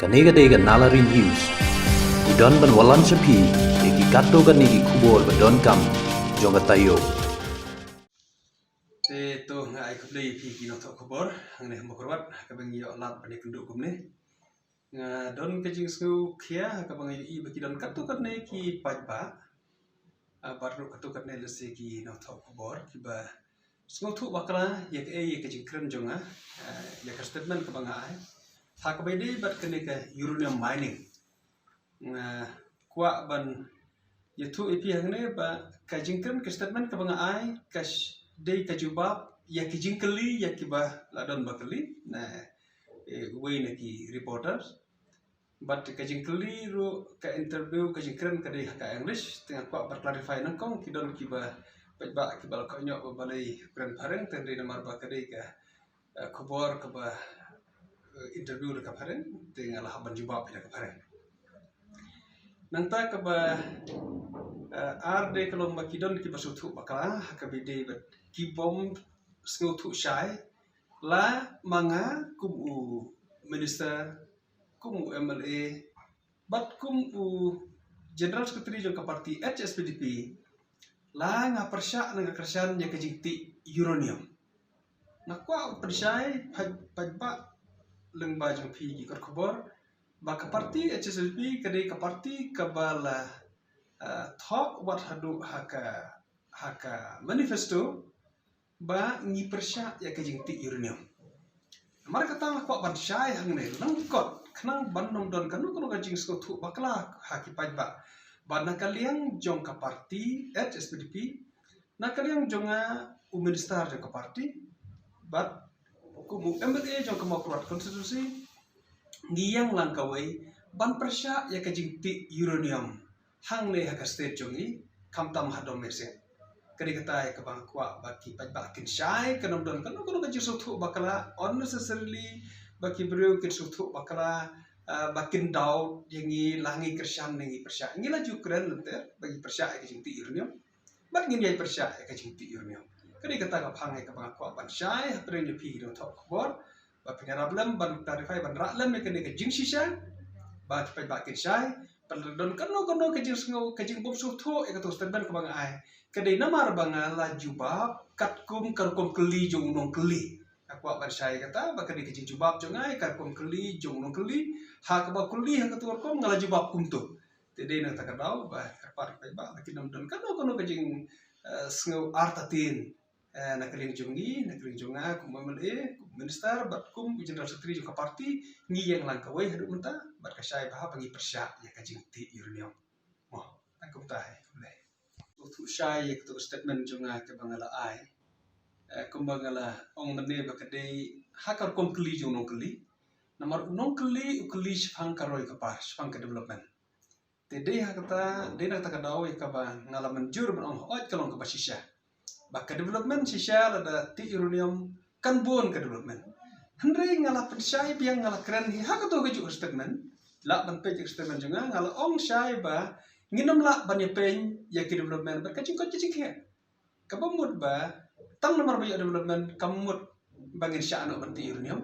Kanega nalarin news. Idon ban walan sapi, eki kato kanigi kubol badon kam, jonga tayo. To ngai kublai pi kino to kubor, ngne mokorwat kabang yo lat bani kenduk kumne. Nga don kajing sku kia kabang yo I baki don kato katne ki pajba. Baru kato katne lesi ki no to kubor kiba sku tu bakla yak ye kajing kren jonga yak statement kabang ai. Tha kabai dei bat kene ka uranium mining. Nga kwa ban yaitu ipi hangne ba kajing kren ka statement kabang ai kas dei kajubab ya kijing keli ya kiba ladon bakali na way na ki reporters but kajing keli ru ka interview kajing kren ka dei ka English tengah kwa bar clarify nang kong kidon kiba ba kiba ka nyok balai kren pareng tendri namar ba ka dei ka khobor ka ba interview ka pareng tengah lah ban jubab ka pareng nang ta ka ba arde kalau makidon kiba sutu bakala ka bide bat kibom sengutu syai la manga kumu minister kumu MLA bat kumu general secretary jong ka parti HSPDP la nga persya nga kersan nya kejingti uranium na kwa persyai pajba lengba jong pi ki khobor ba ka parti HSPDP kadai ka parti kabala thok wat hadu haka manifesto ba ngi persya ya kajing ti uranium mar kata ko ban syai hangne langkot khnang ban nom don kanu kanu kajing sko thu bakla haki pajba ba nakaliang jong ka parti HSPDP nakaliang jonga minister jong ka parti bat kumu MLA jong ka makrat konstitusi ngiyang langkawai ban persya ya kajing ti uranium hangne haka state jongi kamtam hadom mese kadi katai ka bang kwa baki pajba kin syai kanom don kanu kanu kajing suthu bakala unnecessarily baki brio kin suthu bakala bakin daw yangi langi kersyam nengi persya ngila jukren lenter bagi persya ka jing ti uranium bat ngin yai persya ka jing ti uranium kadi kata ka phangai ka bang kwa ban syai hapre ni pi do thok khobor ba pingarablam ban clarify ban raklam me kani ka jing shisha ba pajba kin syai don kanu kanu kajing sngo kajing bom suthu e ka to statement ka bang ai kadai namar banga la jubab katkum karkom keli jong nong keli aku ban syai kata ba kadai kajing jubab jong ai karkom keli jong nong keli ha ka ba keli ha ka to kom ngala jubab kum tu tedei na takadau ba karpar ba lakin don kanu kanu kajing sngo artatin na keling jongi na keling jonga kum MLA kum minister bat kum general secretary jong ka parti ngi yang langkawai hadu menta bat ka syai ba pangi persya ya kajing ti uranium mo tangkum tai boleh tu syai ya tu statement jonga ke bangala ai kumbangala ong mene ba kadai hakar kom keli jong nong keli nomor nong keli ukeli shpang karoi ka par shpang ka development tedei hakata dena takadau ya ka ba ngalaman jur ban ong ot kalong ka basisha baka development shisha ada ti uranium kan bon ka development hendrei ngala pensyai biang ngala keren hi ha ka to gaju statement la ban pe statement jonga ngala ong syai ba nginom la ban ye pen ya ki development ba kacing ko cicing ke ka bamut ba tang nomor ba development kamut bangin sya no ban ti uranium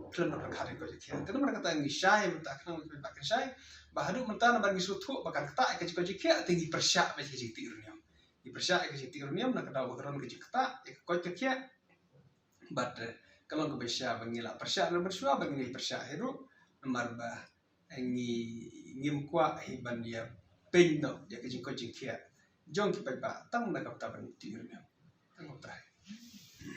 film ba khari ko cicing ke nomor kata ngi syai menta kan ba kan syai ba hadu menta na bagi suthu ba kan kata ka cicing ko cicing tinggi persya ba cicing ti uranium di persya ke cicing uranium nak daw bakron ke kata ko cicing but kalau ke persya bangila persya na bersua bangi persya heru nomor ba ngi ngim kwa hiban dia pendo ya kajing kajing kia jong ki pa tang na kapta ban ti uranium tang utai